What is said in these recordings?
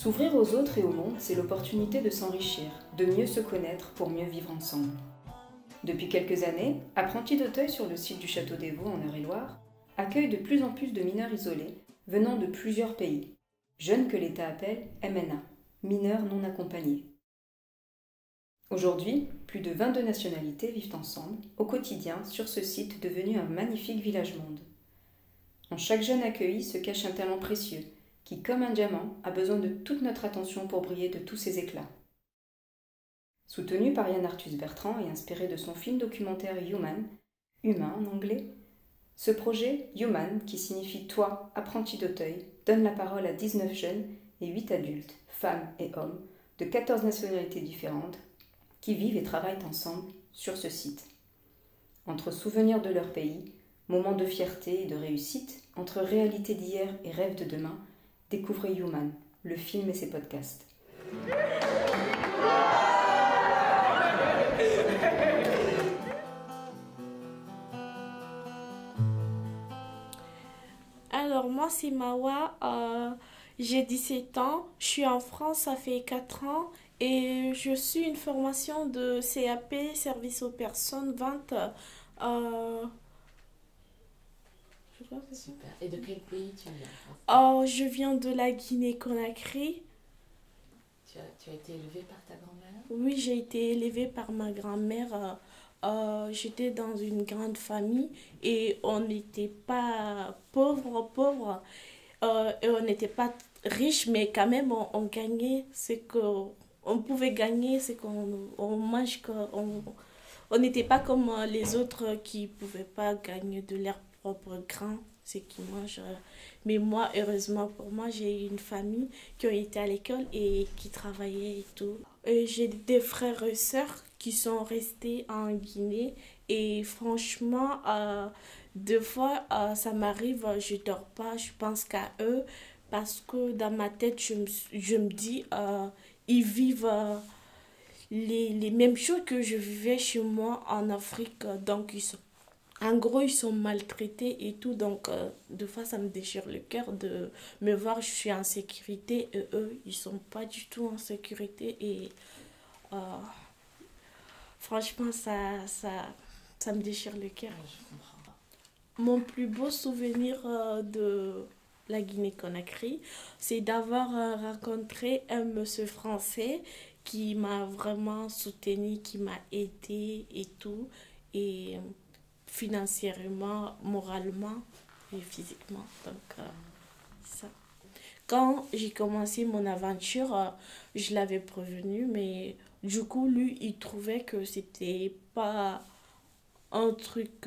S'ouvrir aux autres et au monde, c'est l'opportunité de s'enrichir, de mieux se connaître pour mieux vivre ensemble. Depuis quelques années, Apprentis d'Auteuil sur le site du Château des Vaux en Eure-et-Loir accueille de plus en plus de mineurs isolés venant de plusieurs pays, jeunes que l'État appelle MNA, mineurs non accompagnés. Aujourd'hui, plus de 22 nationalités vivent ensemble, au quotidien, sur ce site devenu un magnifique village-monde. En chaque jeune accueilli se cache un talent précieux, qui, comme un diamant, a besoin de toute notre attention pour briller de tous ses éclats. Soutenu par Yann Arthus Bertrand et inspiré de son film documentaire Human, humain en anglais, ce projet, Human, qui signifie Toi, apprenti d'Auteuil, donne la parole à 19 jeunes et 8 adultes, femmes et hommes, de 14 nationalités différentes, qui vivent et travaillent ensemble sur ce site. Entre souvenirs de leur pays, moments de fierté et de réussite, entre réalité d'hier et rêve de demain, découvrez Human, le film et ses podcasts. Alors moi c'est Mawa, j'ai 17 ans, je suis en France, ça fait 4 ans et je suis une formation de CAP, service aux personnes, vente. Je crois que c'est ça. Super. Et de quel pays tu viens? Je viens de la Guinée-Conakry. Tu as été élevée par ta grand-mère? Oui, j'ai été élevée par ma grand-mère. J'étais dans une grande famille et on n'était pas pauvres, et on n'était pas riches, mais quand même on gagnait ce qu'on pouvait gagner, ce qu'on mange. On n'était pas comme les autres qui ne pouvaient pas gagner de leur propre grain, ce qu'ils mangent. Mais moi, heureusement pour moi, j'ai une famille qui ont été à l'école et qui travaillaient et tout. Et j'ai des frères et sœurs qui sont restés en Guinée. Et franchement, deux fois, ça m'arrive, je dors pas, je pense qu'à eux. Parce que dans ma tête, je me dis, ils vivent les mêmes choses que je vivais chez moi en Afrique. Donc, en gros, ils sont maltraités et tout. Donc, deux fois, ça me déchire le cœur de me voir, je suis en sécurité et eux, ils sont pas du tout en sécurité. Et euh, franchement, ça me déchire le cœur. Je comprends. Mon plus beau souvenir de la Guinée-Conakry, c'est d'avoir rencontré un monsieur français qui m'a vraiment soutenu, qui m'a aidé et tout. Et financièrement, moralement et physiquement. Donc, ça. Quand j'ai commencé mon aventure, je l'avais prévenu, mais du coup, lui, il trouvait que c'était pas un truc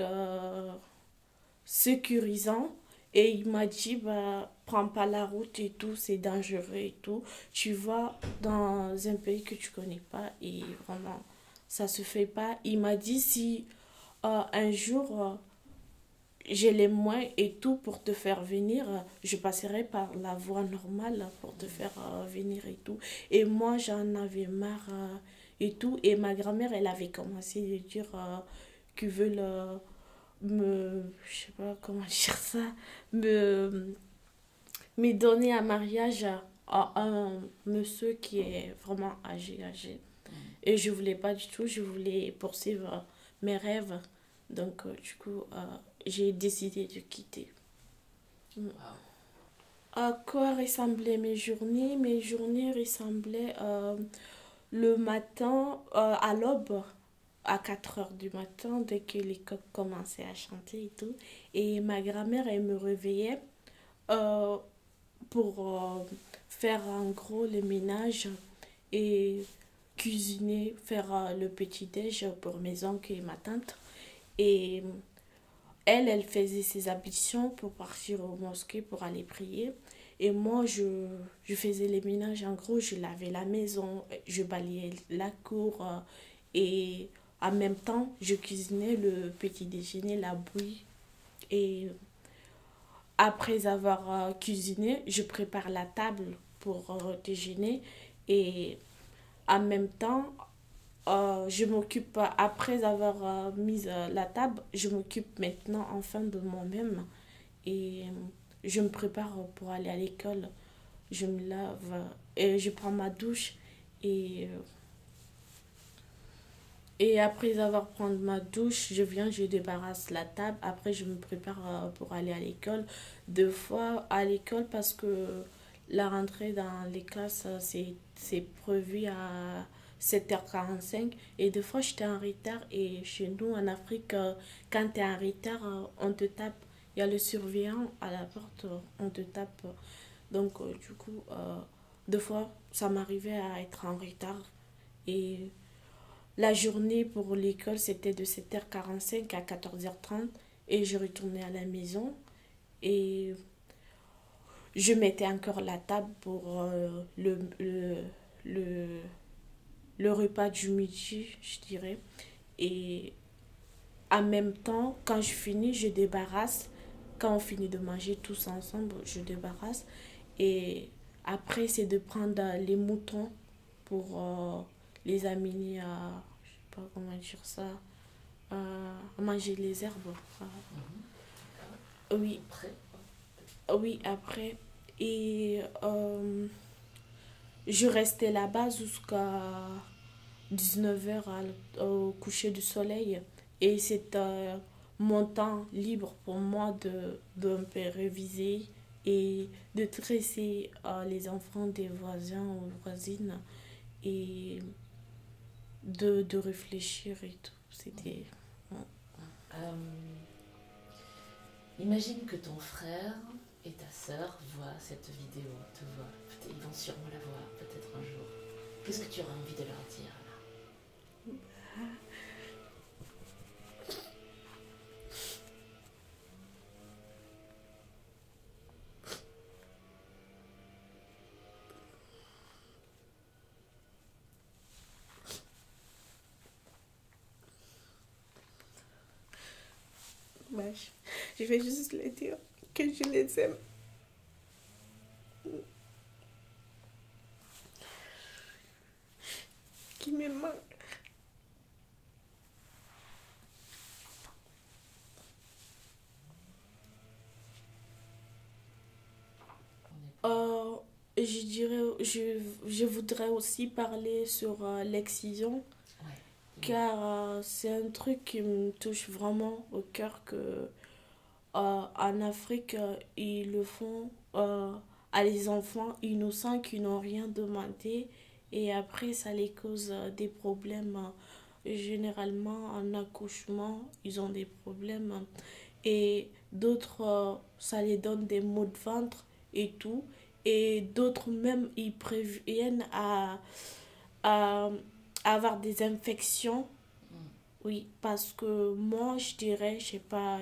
sécurisant. Et il m'a dit, bah, prends pas la route et tout, c'est dangereux et tout. Tu vas dans un pays que tu connais pas et vraiment, ça se fait pas. Il m'a dit, si un jour j'ai les moyens et tout pour te faire venir, je passerai par la voie normale pour te faire venir et tout. Et moi, j'en avais marre et tout. Et ma grand-mère, elle avait commencé à dire qu'ils veulent je sais pas comment dire ça, me, me donner un mariage à un monsieur qui est vraiment âgé. Et je voulais pas du tout, je voulais poursuivre mes rêves. Donc, du coup, j'ai décidé de quitter. Wow. À quoi ressemblaient mes journées? Mes journées ressemblaient le matin, à l'aube, à 4 heures du matin, dès que les coqs commençaient à chanter et tout. Et ma grand-mère, elle me réveillait euh, pour faire en gros le ménage et cuisiner, faire le petit-déj pour mes oncles et ma tante. Et elle faisait ses ablutions pour partir au mosquée pour aller prier. Et moi, je faisais les ménages. En gros, je lavais la maison, je balayais la cour. Et en même temps, je cuisinais le petit déjeuner, la bouillie. Et après avoir cuisiné, je prépare la table pour déjeuner. Et en même temps, je m'occupe, après avoir mis la table, je m'occupe maintenant enfin de moi-même et je me prépare pour aller à l'école. je me lave et je prends ma douche et et après avoir pris ma douche, je viens, je débarrasse la table. Après, je me prépare pour aller à l'école. Deux fois à l'école parce que la rentrée dans les classes, c'est prévu à 7h45. Et deux fois, j'étais en retard. Et chez nous, en Afrique, quand tu es en retard, on te tape. Il y a le surveillant à la porte, on te tape. Donc, du coup, deux fois, ça m'arrivait à être en retard. Et la journée pour l'école, c'était de 7h45 à 14h30 et je retournais à la maison et je mettais encore la table pour le, le repas du midi, je dirais. Et en même temps, quand je finis, je débarrasse. Quand on finit de manger tous ensemble, je débarrasse. Et après, c'est de prendre les moutons pour les amener à, je sais pas comment dire ça, à manger les herbes. Oui, Après, oui, après. Et je restais là-bas jusqu'à 19h au coucher du soleil. Et c'est mon temps libre pour moi de un peu réviser et de tresser les enfants des voisins ou voisines et de réfléchir et tout. C'était... euh, imagine que ton frère et ta sœur voient cette vidéo, te voient. Ils vont sûrement la voir peut-être un jour. Qu'est-ce que tu aurais envie de leur dire là? Bah, je vais juste les dire que je les aime. Qui me manquent. Je dirais, je voudrais aussi parler sur l'excision, Ouais. car c'est un truc qui me touche vraiment au cœur que en Afrique, ils le font à les enfants innocents qui n'ont rien demandé et après ça les cause des problèmes. Généralement, en accouchement, ils ont des problèmes et d'autres, ça les donne des maux de ventre et tout. Et d'autres même, ils préviennent à avoir des infections. Oui, parce que moi, je dirais, j'ai pas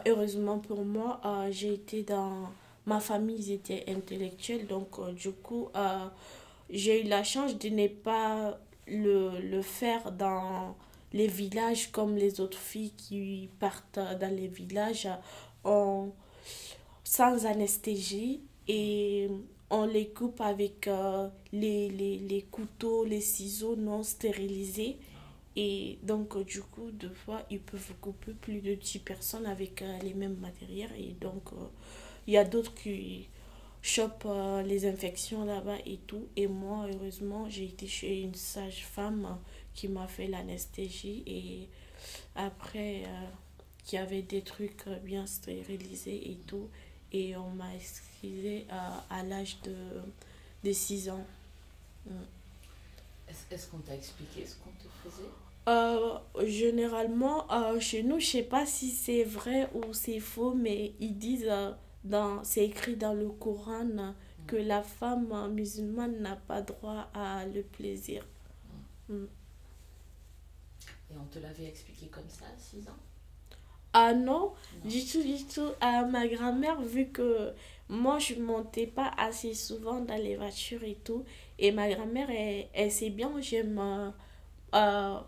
heureusement pour moi, j'ai été dans... Ma famille, ils étaient intellectuels, donc du coup, j'ai eu la chance de ne pas le faire dans les villages comme les autres filles qui partent dans les villages en, sans anesthésie et on les coupe avec les couteaux, les ciseaux non stérilisés. Et donc, du coup, deux fois, ils peuvent couper plus de 10 personnes avec les mêmes matériels. Et donc, il y a d'autres qui chopent les infections là-bas et tout. Et moi, heureusement, j'ai été chez une sage-femme qui m'a fait l'anesthésie. Et après, qui avait des trucs bien stérilisés et tout. Et on m'a excisé à l'âge de 6 ans. Mm. Est-ce qu'on t'a expliqué ce qu'on te faisait? Généralement, chez nous, je sais pas si c'est vrai ou c'est faux, mais ils disent, c'est écrit dans le Coran que la femme musulmane n'a pas droit à le plaisir. Mm. Et on te l'avait expliqué comme ça à 6 ans? Ah non, Non. du tout, du tout. Ma grand-mère, vu que moi, je montais pas assez souvent dans les voitures et tout, et ma grand-mère, elle sait bien, j'aime euh,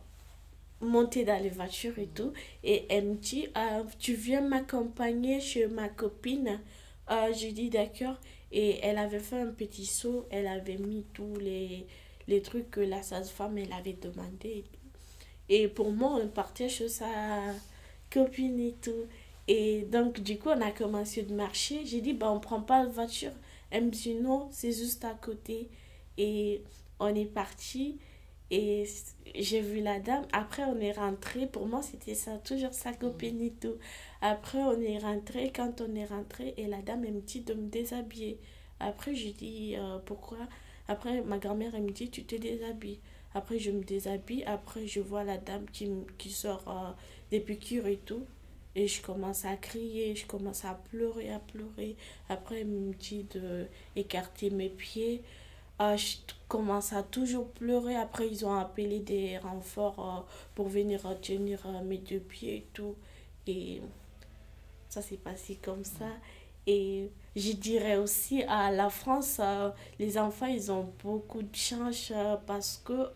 monter dans les voitures et tout. Et elle me dit, tu viens m'accompagner chez ma copine. Je dis d'accord. Et elle avait fait un petit seau. Elle avait mis tous les trucs que la sage-femme elle avait demandé. Et tout. Et pour moi, on partait chez sa copine et tout. Et donc, du coup, on a commencé de marcher. J'ai dit, bah, on prend pas la voiture. Elle me dit non, c'est juste à côté. Et on est parti. Et j'ai vu la dame. Après, on est rentré. Pour moi, c'était ça, toujours sa copine et tout. Après, on est rentré. Quand on est rentré, et la dame, elle me dit de me déshabiller. Après, je dis pourquoi. Après, ma grand-mère, elle me dit tu te déshabilles. Après, je me déshabille. Après, je vois la dame qui sort des piqûres et tout. Et je commence à crier, je commence à pleurer, à pleurer. Après, elle me dit de écarter mes pieds. Je commence à toujours pleurer. Après, ils ont appelé des renforts pour venir tenir mes deux pieds et tout. Et ça s'est passé comme ça. Et je dirais aussi à la France, les enfants, ils ont beaucoup de chance parce que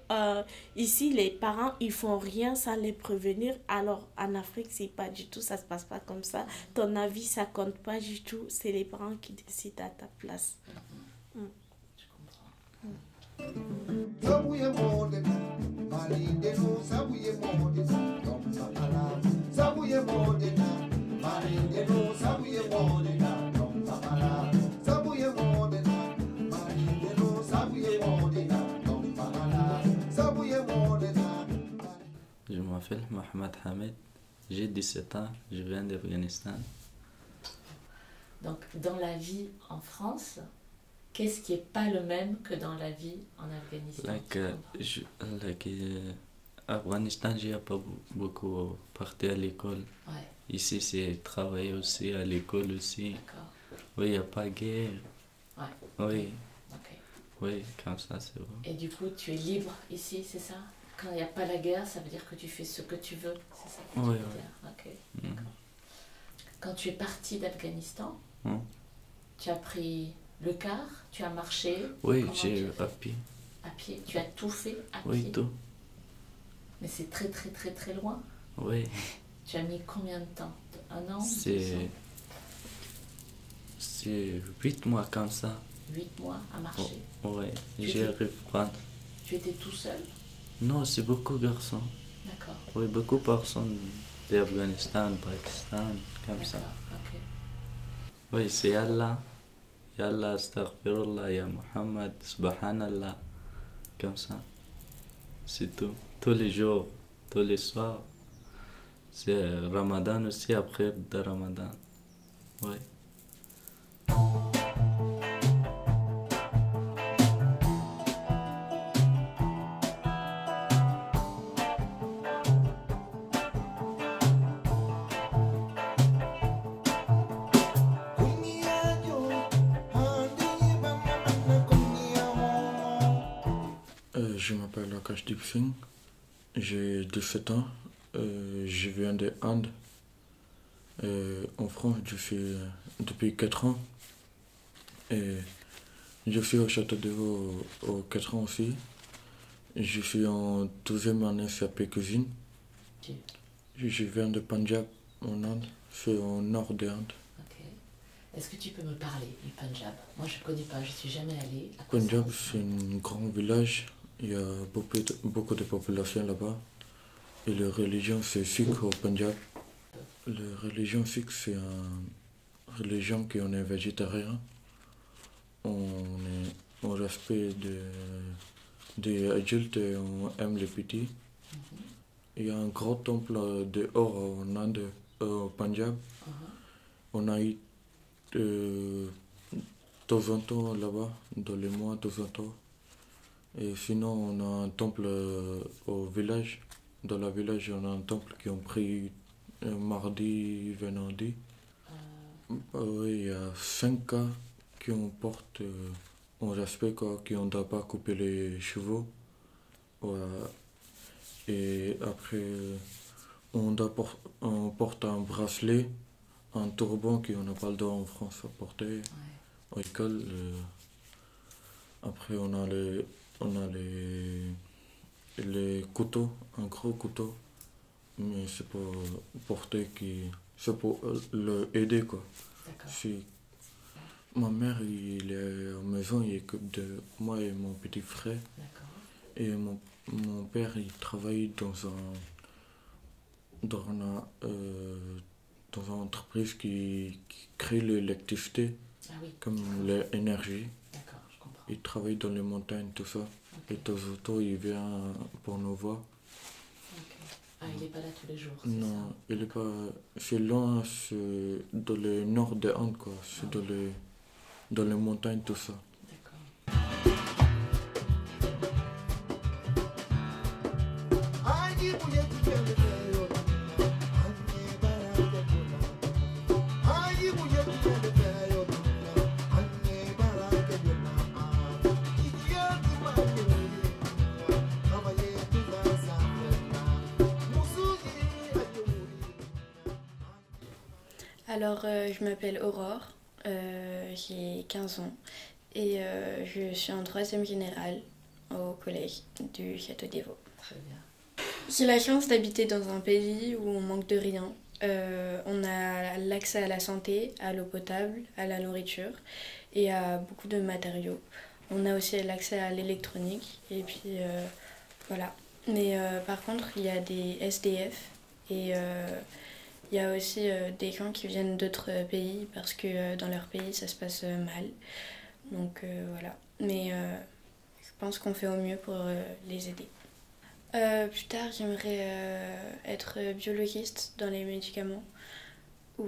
ici, les parents, ils font rien sans les prévenir. Alors en Afrique, c'est pas du tout, ça se passe pas comme ça. Ton avis, ça compte pas du tout. C'est les parents qui décident à ta place. Mm. Je comprends. Sabuye modena, malinde no sabuye modena, dom papala. Sabuye modena, malinde no sabuye modena, dom papala. Sabuye modena, malinde no sabuye modena, dom papala. Sabuye modena. Je m'appelle Mohamed Hamed, j'ai 17 ans, je viens d'Afghanistan. Donc, dans la vie en France, qu'est-ce qui n'est pas le même que dans la vie en Afghanistan? Afghanistan, j'ai pas beaucoup parti à l'école. Ouais, Ici, c'est travailler aussi à l'école aussi. d'accord. Oui, il n'y a pas de guerre. Ouais, Oui, ok. oui, comme ça, c'est bon. Et du coup, tu es libre ici, c'est ça? Quand il n'y a pas la guerre, ça veut dire que tu fais ce que tu veux, c'est ça que tu Oui, veux oui. dire? Ok, Mhm. d'accord. Quand tu es parti d'Afghanistan, Mhm. tu as pris le car, tu as marché? Oui, Comment tu j'ai as fait? à pied. À pied? Tu as tout fait à Oui, pied? tout. Mais c'est très très très très loin. Oui, Tu as mis combien de temps? Un an? 2 ans? c'est 8 mois comme ça. 8 mois à marcher. Oui, Tu j'ai étais- arrivé à prendre. Tu étais tout seul? Non, c'est beaucoup de garçons. D'accord. Oui, beaucoup de personnes d'Afghanistan, Pakistan, comme ça. D'accord, ok. Oui, c'est Allah. Ya Allah, astaghfirullah, ya Muhammad, subhanallah. Comme ça. C'est tout. Tous les jours, tous les soirs. C'est Ramadan aussi, après de Ramadan. Oui. Je m'appelle Akashdeep Singh, j'ai 17 ans, je viens de Inde. En France, je suis depuis 4 ans. Et je suis au Château de Haut aux 4 ans aussi. Je suis en 12e année CAP cuisine. Tu- Je viens de Punjab, en Inde. C'est au nord de l'Inde. Ok. Est-ce que tu peux me parler du Punjab? Moi, je ne connais pas, je ne suis jamais allée. À quoi ça Punjab, ressemble? c'est un grand village. Il y a beaucoup de population là-bas. Et la religion, c'est Sikh au Punjab. La religion Sikh, c'est une religion qui on est végétarien. On respecte des adultes et on aime les petits. Il y a un gros temple dehors en Inde, au Punjab. Mhm. On a eu de temps en temps là-bas, dans les mois de temps en temps. Et sinon, on a un temple au village. Dans le village, on a un temple qui ont pris mardi, vendredi. Oui, il y a 5 cas qui on porte en respect, quoi, qui on ne doit pas couper les chevaux. Voilà. Et après, on porte un bracelet, un turban qu'on n'a pas le droit en France à porter. Ouais. À l'école, après, on a les couteaux, un gros couteau. Mais c'est pour porter c'est pour le aider, quoi. D'accord. Si ma mère, il est à la maison, il est que de moi et mon petit frère. D'accord. Et mon père, il travaille dans une entreprise qui crée l'électricité Ah oui, comme l'énergie. d'accord, je comprends. Il travaille dans les montagnes, tout ça. Ok, Et de temps en temps, il vient pour nous voir. ok. Ah, il n'est pas là tous les jours, c'est Non, il est pas. C'est loin, c'est dans le nord des Andes, quoi. C'est dans les montagnes, tout ça. ça? D'accord. Alors, je m'appelle Aurore, j'ai 15 ans et je suis en 3e générale au collège du Château d'Évaux. Très bien. J'ai la chance d'habiter dans un pays où on manque de rien. On a l'accès à la santé, à l'eau potable, à la nourriture et à beaucoup de matériaux. On a aussi l'accès à l'électronique et puis voilà. Mais par contre, il y a des SDF et il y a aussi des gens qui viennent d'autres pays parce que dans leur pays ça se passe mal. Donc voilà. Mais je pense qu'on fait au mieux pour les aider. Plus tard, j'aimerais être biologiste dans les médicaments ou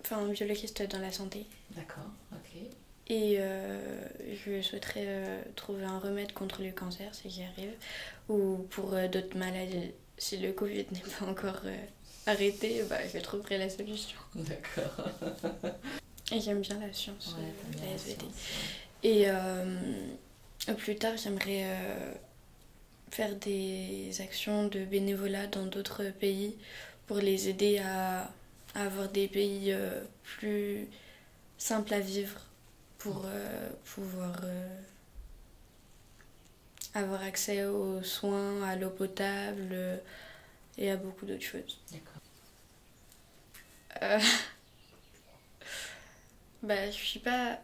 enfin biologiste dans la santé. D'accord, ok. Et je souhaiterais trouver un remède contre le cancer si j'y arrive ou pour d'autres maladies. Si le Covid n'est pas encore arrêté, bah, je trouverai la solution. D'accord. Et j'aime bien la science, Ouais, t'aimes bien la la SVT. science, Et plus tard, j'aimerais faire des actions de bénévolat dans d'autres pays pour les aider à avoir des pays plus simples à vivre pour pouvoir avoir accès aux soins, à l'eau potable et à beaucoup d'autres choses. D'accord. Bah, je suis pas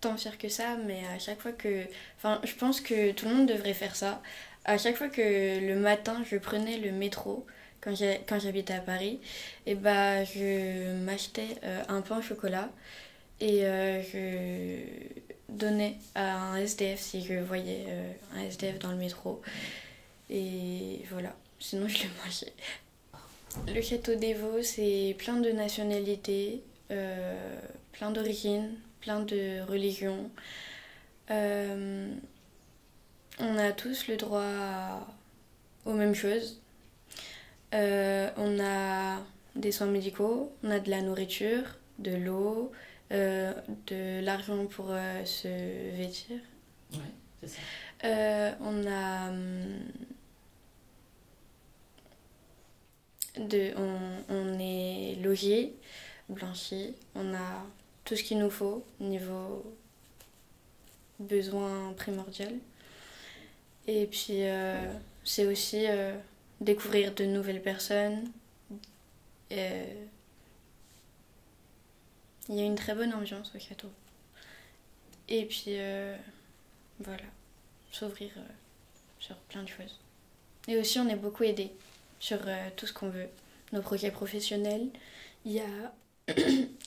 tant fière que ça, mais à chaque fois que... Enfin, je pense que tout le monde devrait faire ça. À chaque fois que le matin, je prenais le métro, quand j'habitais à Paris, et bah, je m'achetais un pain au chocolat et je donnais à un SDF si je voyais un SDF dans le métro. Et voilà, sinon je le mangeais. Le château d'Évaux, c'est plein de nationalités, plein d'origines, plein de religions. On a tous le droit aux mêmes choses. On a des soins médicaux, on a de la nourriture, de l'eau, de l'argent pour se vêtir. Ouais, c'est ça. On a on est logé, blanchi, on a tout ce qu'il nous faut niveau besoin primordial. Et puis c'est aussi découvrir de nouvelles personnes. Il y a une très bonne ambiance au château. Et puis voilà, s'ouvrir sur plein de choses. Et aussi on est beaucoup aidé sur tout ce qu'on veut. Nos projets professionnels, il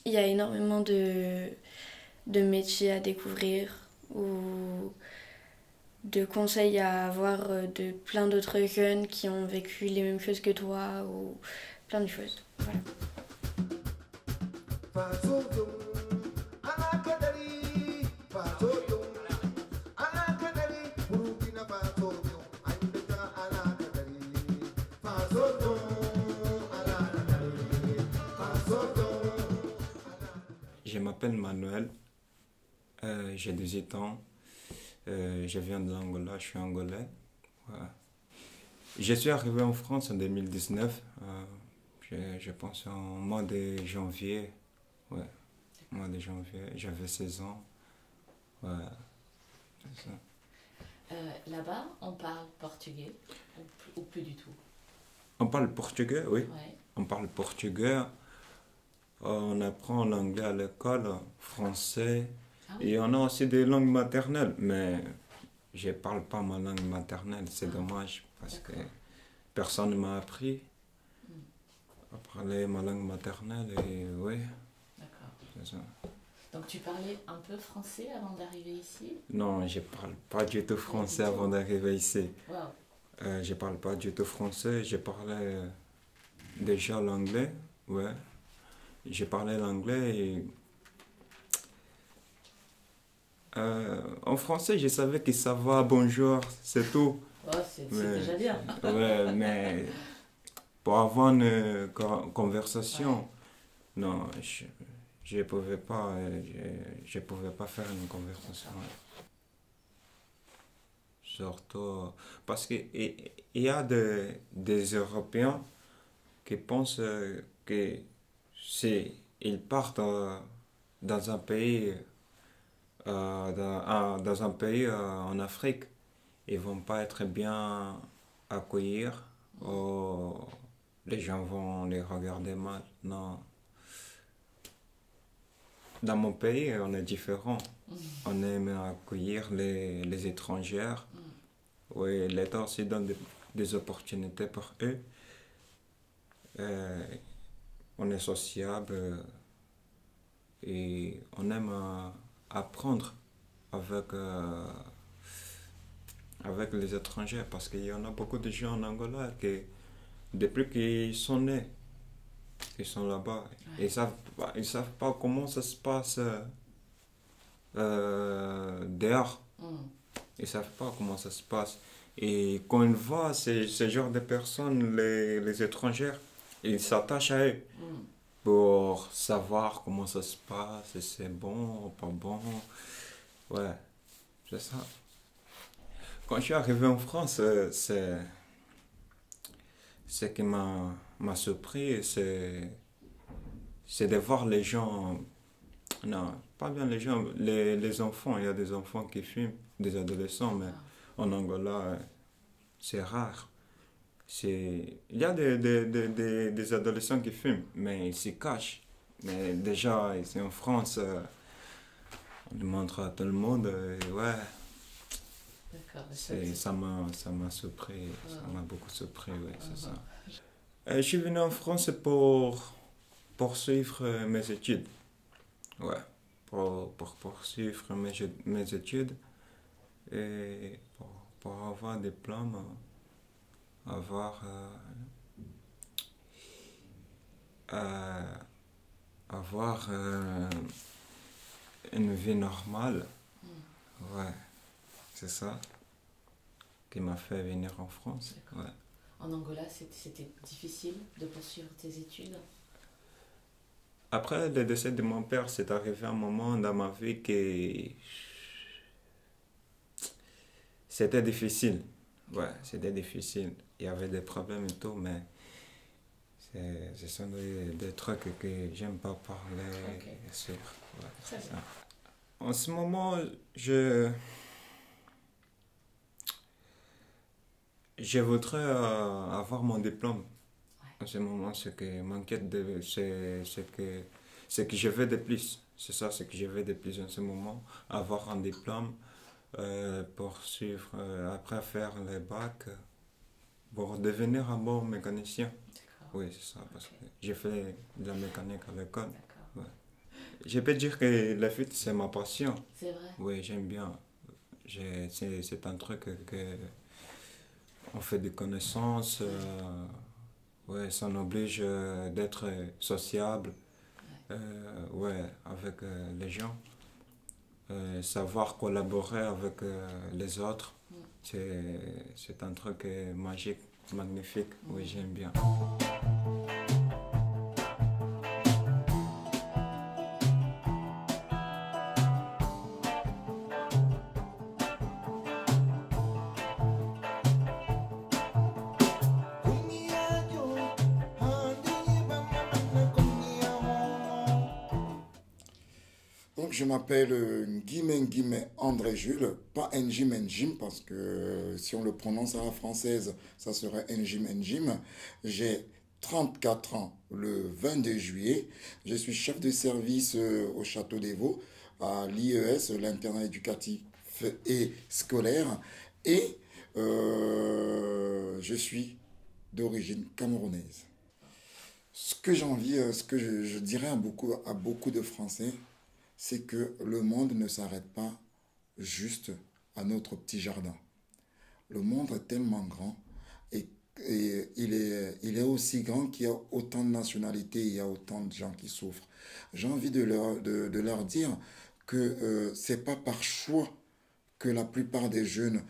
y a énormément de métiers à découvrir ou de conseils à avoir de plein d'autres jeunes qui ont vécu les mêmes choses que toi ou plein de choses. Voilà. Je m'appelle Manuel, j'ai 18 ans, je viens de l'Angola, je suis angolais. Ouais. Je suis arrivé en France en 2019, je pense en mois de janvier, ouais, mois de janvier, j'avais 16 ans, ouais, c'est ça. Là-bas, on parle portugais ou plus du tout? On parle portugais, oui, Ouais. on parle portugais. On apprend l'anglais à l'école, français, Ah oui. et on a aussi des langues maternelles, mais je ne parle pas ma langue maternelle, c'est dommage, parce que D'accord. personne ne m'a appris à parler ma langue maternelle, et oui. D'accord. c'est ça. Donc tu parlais un peu français avant d'arriver ici? Non, je parle pas du tout français avant d'arriver ici. Wow. Je parle pas du tout français, je parlais déjà l'anglais, ouais. J'ai parlé l'anglais et en français, je savais que ça va, bonjour, c'est tout. Oh, c'est Mais- déjà bien. Ouais, mais pour avoir une conversation, non, je pouvais pas, je pouvais pas faire une conversation. Surtout parce que il y a des Européens qui pensent que si ils partent dans un pays, dans un pays en Afrique, ils vont pas être bien accueillis ou les gens vont les regarder mal. Non. Dans mon pays, on est différent. On aime accueillir les étrangers. Oui, l'État aussi donne des opportunités pour eux. On est sociable et on aime apprendre avec, avec les étrangers parce qu'il y en a beaucoup de gens en Angola qui, depuis qu'ils sont nés, ils sont là-bas. Ouais. Ils savent pas comment ça se passe dehors. Ils savent pas comment ça se passe. Et quand ils voient ce genre de personnes, les étrangers, ils s'attachent à eux pour savoir comment ça se passe, si c'est bon ou pas bon. Ouais, c'est ça. Quand je suis arrivé en France, ce qui m'a surpris, c'est de voir les gens. Non, pas bien les gens, les enfants. Il y a des enfants qui fument, des adolescents, mais en Angola, c'est rare. Il y a des adolescents qui fument, mais ils s'y cachent. Mais déjà, ici en France, on le montre à tout le monde. Et ouais, D'accord. ça m'a surpris, ça m'a beaucoup surpris, ouais, c'est ça. Je suis venu en France pour poursuivre mes études. Ouais, pour poursuivre mes études et pour avoir un diplôme, avoir une vie normale. Ouais, c'est ça qui m'a fait venir en France. Ouais. En Angola, c'était difficile de poursuivre tes études? Après le décès de mon père, c'est arrivé un moment dans ma vie que c'était difficile. Ouais, c'était difficile. Il y avait des problèmes et tout, mais ce sont des trucs que j'aime pas parler sur. Ouais, Très c'est bien. ça. En ce moment, je voudrais avoir mon diplôme. En ce moment, ce qui m'inquiète, c'est que je veux de plus. C'est ça, ce que je veux de plus en ce moment. Avoir un diplôme, poursuivre, après faire les bacs, pour devenir un bon mécanicien. D'accord. Oui, c'est ça, parce que j'ai fait de la mécanique à l'école. D'accord. Je peux dire que la fuite, c'est ma passion. C'est vrai? Oui, j'aime bien. C'est un truc que on fait des connaissances. Ouais, ça nous oblige d'être sociable. Ouais, avec les gens. Savoir collaborer avec les autres. C'est un truc magique, magnifique. Oui, j'aime bien. Donc, je m'appelle Guimet André Jules, pas Njim Njim, parce que si on le prononce à la française, ça serait Njim. J'ai 34 ans le 22 juillet. Je suis chef de service au Château des Vaux, à l'IES, l'internat éducatif et scolaire. Et je suis d'origine camerounaise. Ce que j'ai envie, ce que je dirais à beaucoup de Français, c'est que le monde ne s'arrête pas juste à notre petit jardin. Le monde est tellement grand et, et il est aussi grand qu'il y a autant de nationalités, il y a autant de gens qui souffrent. J'ai envie de leur dire que c'est pas par choix que la plupart des jeunes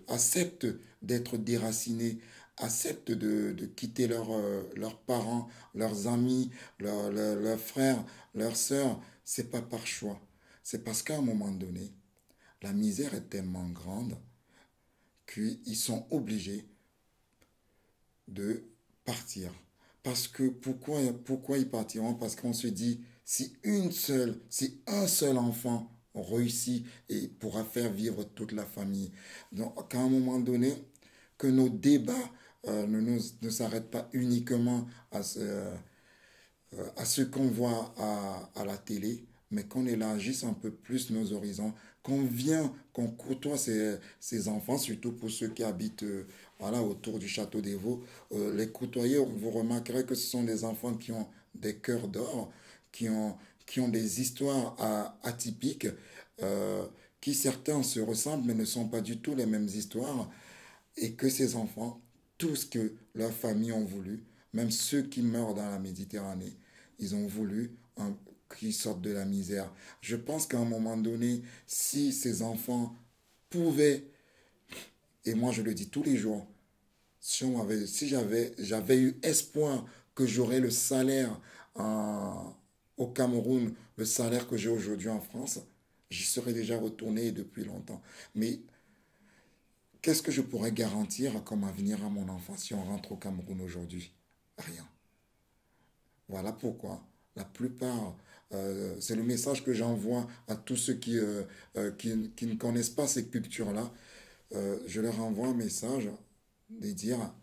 acceptent d'être déracinés, acceptent de quitter leurs parents, leurs amis, leurs frères, leurs sœurs. C'est pas par choix. C'est parce qu'à un moment donné, la misère est tellement grande qu'ils sont obligés de partir. Parce que pourquoi ils partiront? Parce qu'on se dit, si un seul enfant réussit et pourra faire vivre toute la famille. Donc, qu'à un moment donné, que nos débats ne s'arrêtent pas uniquement à ce qu'on voit à la télé, mais qu'on élargisse un peu plus nos horizons, qu'on côtoie ces enfants, surtout pour ceux qui habitent voilà, autour du château des Vaux. Les côtoyer, vous remarquerez que ce sont des enfants qui ont des cœurs d'or, qui ont des histoires atypiques, qui certains se ressemblent mais ne sont pas du tout les mêmes histoires, et que ces enfants, tout ce que leurs familles ont voulu, même ceux qui meurent dans la Méditerranée, ils ont voulu qu'ils sortent de la misère. Je pense qu'à un moment donné, si ces enfants pouvaient, et moi je le dis tous les jours, si j'avais eu espoir que j'aurais le salaire au Cameroun, le salaire que j'ai aujourd'hui en France, j'y serais déjà retourné depuis longtemps. Mais qu'est-ce que je pourrais garantir comme avenir à mon enfant si on rentre au Cameroun aujourd'hui? Rien. Voilà pourquoi la plupart, c'est le message que j'envoie à tous ceux qui ne connaissent pas ces cultures-là. Je leur envoie un message de dire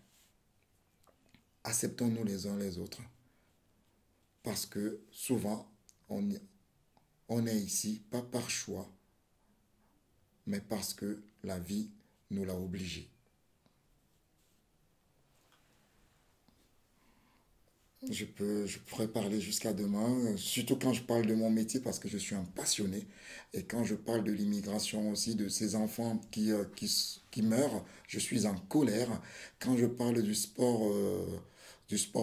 acceptons-nous les uns les autres. Parce que souvent, on est ici, pas par choix, mais parce que la vie nous l'a obligé. Je pourrais parler jusqu'à demain, surtout quand je parle de mon métier parce que je suis un passionné. Et quand je parle de l'immigration aussi, de ces enfants qui meurent, je suis en colère. Quand je parle du sport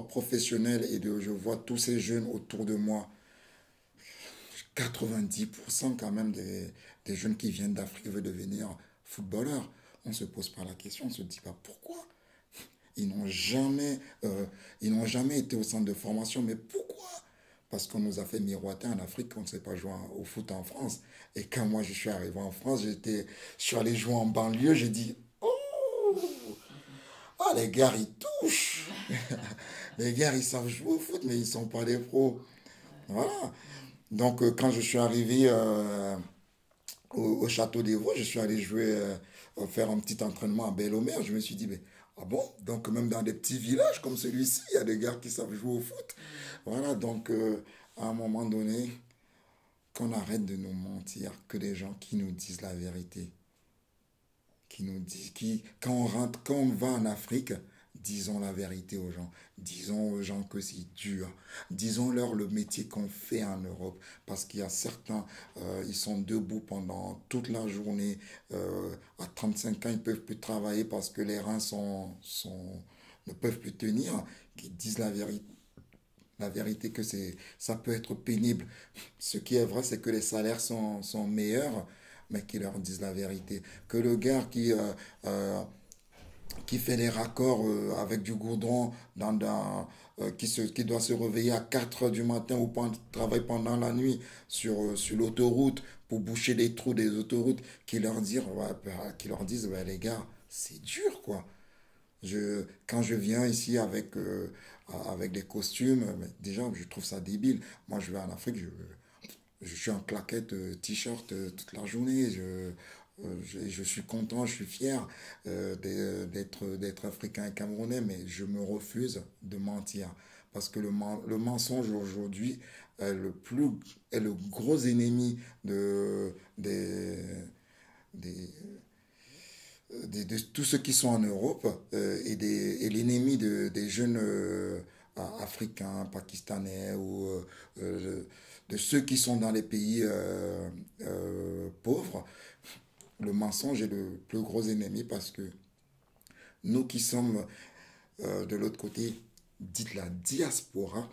professionnel je vois tous ces jeunes autour de moi, 90% quand même des jeunes qui viennent d'Afrique veulent devenir footballeurs. On ne se pose pas la question, on ne se dit pas pourquoi. Ils n'ont jamais été au centre de formation. Mais pourquoi? Parce qu'on nous a fait miroiter en Afrique qu'on ne sait pas jouer au foot en France. Et quand moi je suis arrivé en France, je suis allé jouer en banlieue, j'ai dit, oh, ah, les gars ils touchent. Les gars ils savent jouer au foot, mais ils ne sont pas des pros. Voilà. Donc quand je suis arrivé au Château des Vaux, je suis allé faire un petit entraînement à Belle-Île. Je me suis dit, mais ah bon? Donc même dans des petits villages comme celui-ci, il y a des gars qui savent jouer au foot. Voilà, donc à un moment donné, qu'on arrête de nous mentir, que des gens qui nous disent la vérité, quand on va en Afrique, disons la vérité aux gens. Disons aux gens que c'est dur. Disons-leur le métier qu'on fait en Europe. Parce qu'il y a certains, ils sont debout pendant toute la journée. À 35 ans, ils ne peuvent plus travailler parce que les reins ne peuvent plus tenir. Qui disent la vérité. La vérité que ça peut être pénible. Ce qui est vrai, c'est que les salaires sont meilleurs, mais qu'ils leur disent la vérité. Que le gars qui fait des raccords avec du goudron, qui doit se réveiller à 4 heures du matin ou travaille pendant la nuit sur l'autoroute pour boucher les trous des autoroutes, qui leur disent, ouais, les gars, c'est dur, quoi. Quand je viens ici avec des costumes, mais déjà, je trouve ça débile. Moi, je vais en Afrique, je suis en claquette, t-shirt toute la journée. Je suis content, je suis fier d'être africain et camerounais, mais je me refuse de mentir. Parce que le mensonge aujourd'hui est le gros ennemi de tous ceux qui sont en Europe et l'ennemi des jeunes africains, pakistanais ou de ceux qui sont dans les pays pauvres, le mensonge est le plus gros ennemi parce que nous qui sommes de l'autre côté, dites la diaspora,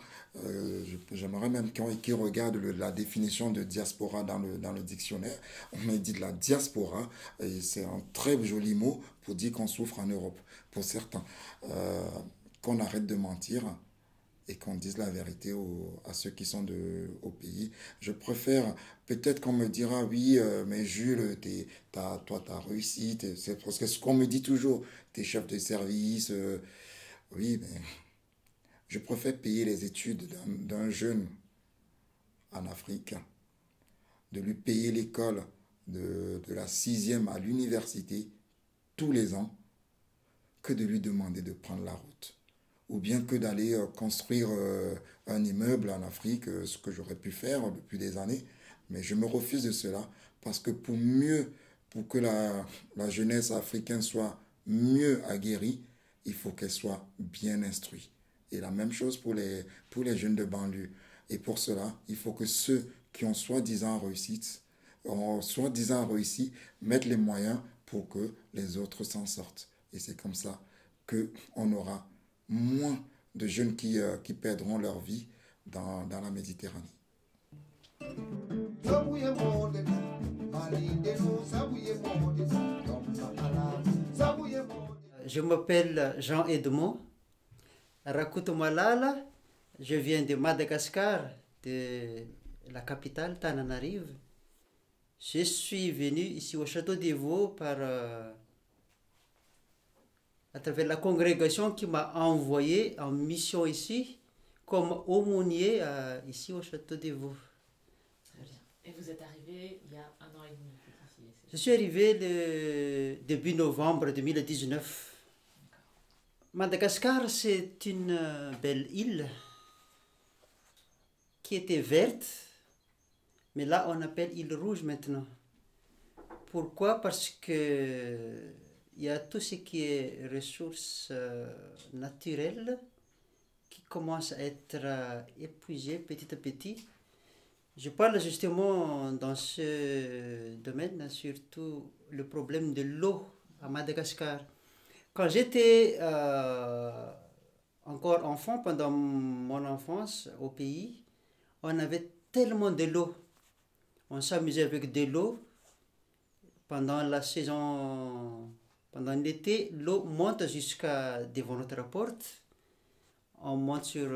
j'aimerais même qu'ils regardent la définition de diaspora dans le dictionnaire. On me dit de la diaspora, et c'est un très joli mot pour dire qu'on souffre en Europe, pour certains. Qu'on arrête de mentir et qu'on dise la vérité à ceux qui sont au pays. Je préfère, peut-être qu'on me dira, oui, mais Jules, toi, tu as réussi, c'est parce que ce qu'on me dit toujours, tu es chef de service, oui, mais je préfère payer les études d'un jeune en Afrique, de lui payer l'école de la 6e à l'université tous les ans, que de lui demander de prendre la route. Ou bien que d'aller construire un immeuble en Afrique, ce que j'aurais pu faire depuis des années. Mais je me refuse de cela parce que pour que la jeunesse africaine soit mieux aguerrie, il faut qu'elle soit bien instruite. Et la même chose pour les jeunes de banlieue. Et pour cela, il faut que ceux qui ont soi-disant réussi, mettent les moyens pour que les autres s'en sortent. Et c'est comme ça qu'on aura moins de jeunes qui perdront leur vie dans la Méditerranée. Je m'appelle Jean Edmond Rakuto Malala, je viens de Madagascar, de la capitale Tananarive. Je suis venu ici au château des Vaux à travers la congrégation qui m'a envoyé en mission ici, comme aumônier ici au château des Vaux. Très bien. Et vous êtes arrivé il y a 1 an et demi ici? Je suis arrivé le début novembre 2019. Madagascar, c'est une belle île qui était verte, mais là on appelle île rouge maintenant. Pourquoi? Parce que il y a tout ce qui est ressources naturelles qui commencent à être épuisées petit à petit. Je parle justement dans ce domaine, surtout le problème de l'eau à Madagascar. Quand j'étais encore enfant, pendant mon enfance au pays, on avait tellement de l'eau. On s'amusait avec de l'eau. Pendant la saison, pendant l'été, l'eau monte jusqu'à devant notre porte. On monte sur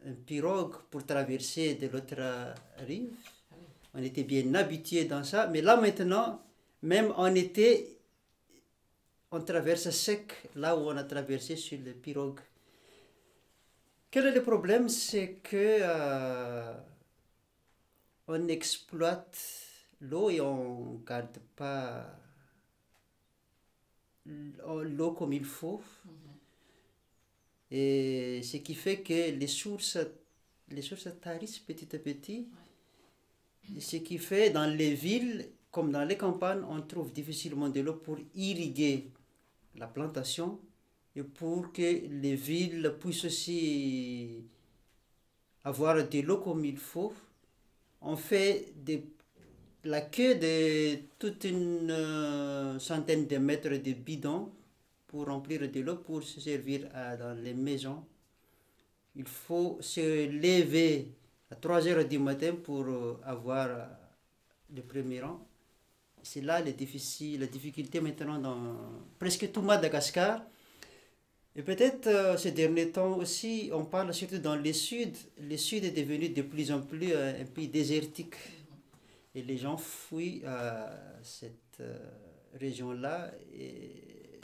une pirogue pour traverser de l'autre rive. On était bien habitués dans ça. Mais là maintenant, même en été, on traverse sec là où on a traversé sur les pirogues. Quel est le problème? C'est que on exploite l'eau et on ne garde pas l'eau comme il faut. Et ce qui fait que les sources tarissent petit à petit. Et ce qui fait dans les villes comme dans les campagnes, on trouve difficilement de l'eau pour irriguer la plantation et pour que les villes puissent aussi avoir de l'eau comme il faut. On fait la queue de toute une centaine de mètres de bidons pour remplir de l'eau pour se servir dans les maisons. Il faut se lever à 3 heures du matin pour avoir le premier rang. C'est là la difficulté maintenant dans presque tout Madagascar. Et peut-être ces derniers temps aussi, on parle surtout dans le sud. Le sud est devenu de plus en plus un pays désertique. Et les gens fuient cette région-là et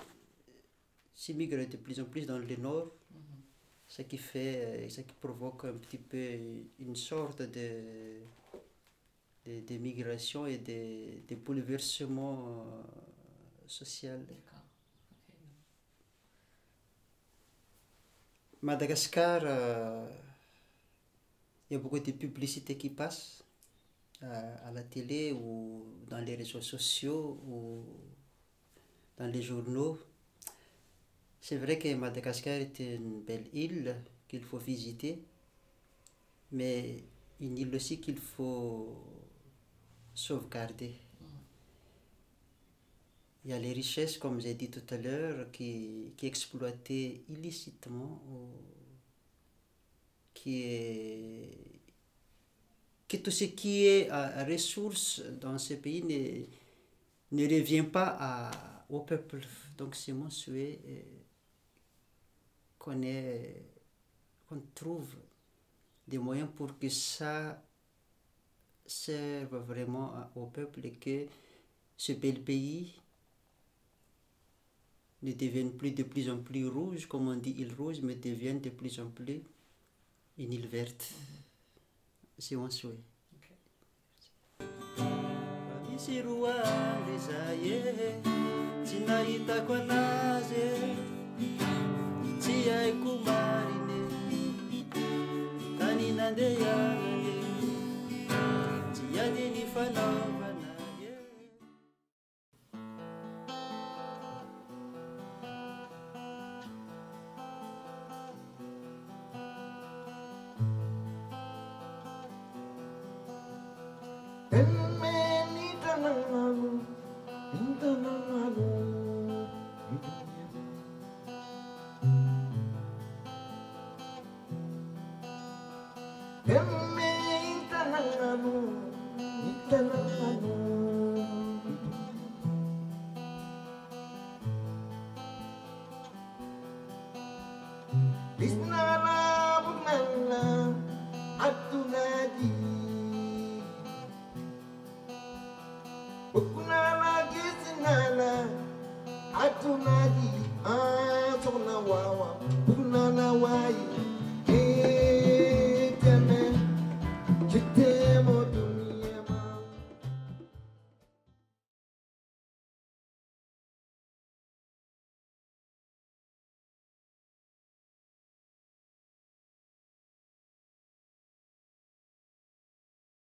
s'immigrent de plus en plus dans le nord. Ce qui provoque un petit peu une sorte de migration et de bouleversements sociaux. Madagascar, il y a beaucoup de publicités qui passent à la télé ou dans les réseaux sociaux ou dans les journaux. C'est vrai que Madagascar est une belle île qu'il faut visiter, mais une île aussi qu'il faut sauvegarder. Il y a les richesses, comme j'ai dit tout à l'heure, qui est exploitées illicitement, que tout ce qui est à ressources dans ce pays ne revient pas au peuple. Donc c'est mon souhait qu'on trouve des moyens pour que ça serve vraiment au peuple et que ce bel pays ne devienne plus de plus en plus rouge, comme on dit île rouge, mais devienne de plus en plus une île verte. C'est mon souhait. Atunadi, ah, tona wawa, una na wai.